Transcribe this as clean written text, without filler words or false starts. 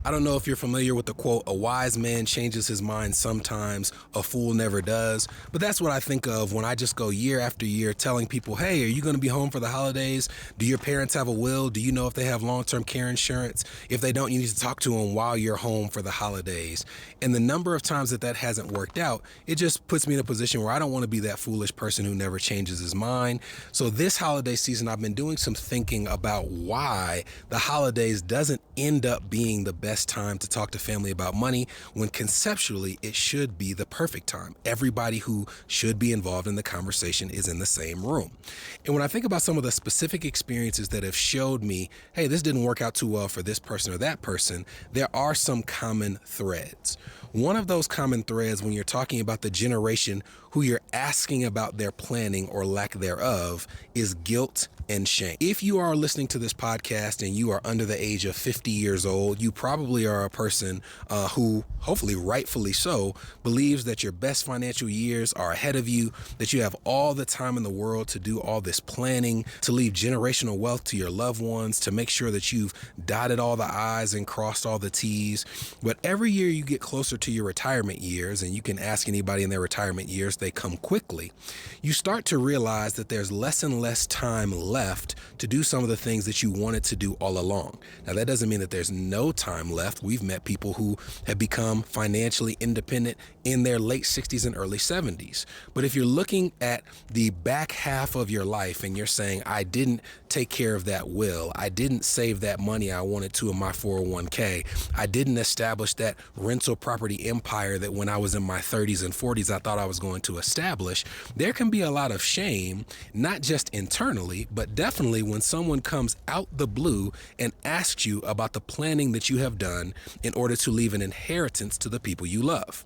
I don't know if you're familiar with the quote, a wise man changes his mind sometimes, a fool never does. But that's what I think of when I just go year after year telling people, hey, are you going to be home for the holidays? Do your parents have a will? Do you know if they have long-term care insurance? If they don't, you need to talk to them while you're home for the holidays. And the number of times that hasn't worked out, it just puts me in a position where I don't want to be that foolish person who never changes his mind. So this holiday season, I've been doing some thinking about why the holidays doesn't end up being the best time to talk to family about money, when conceptually it should be the perfect time. Everybody who should be involved in the conversation is in the same room. And when I think about some of the specific experiences that have showed me, hey, this didn't work out too well for this person or that person, there are some common threads. One of those common threads, when you're talking about the generation who you're asking about their planning or lack thereof, is guilt and shame. If you are listening to this podcast and you are under the age of 50 years old, you probably are a person who, hopefully rightfully so, believes that your best financial years are ahead of you, that you have all the time in the world to do all this planning, to leave generational wealth to your loved ones, to make sure that you've dotted all the I's and crossed all the T's. But every year you get closer to your retirement years, and you can ask anybody in their retirement years, they come quickly, you start to realize that there's less and less time left to do some of the things that you wanted to do all along. Now, that doesn't mean that there's no time left. We've met people who have become financially independent in their late 60s and early 70s. But if you're looking at the back half of your life and you're saying, I didn't take care of that will, I didn't save that money I wanted to in my 401k, I didn't establish that rental property empire that when I was in my 30s and 40s I thought I was going to establish, there can be a lot of shame, not just internally, but definitely when someone comes out the blue and asks you about the planning that you have done in order to leave an inheritance to the people you love.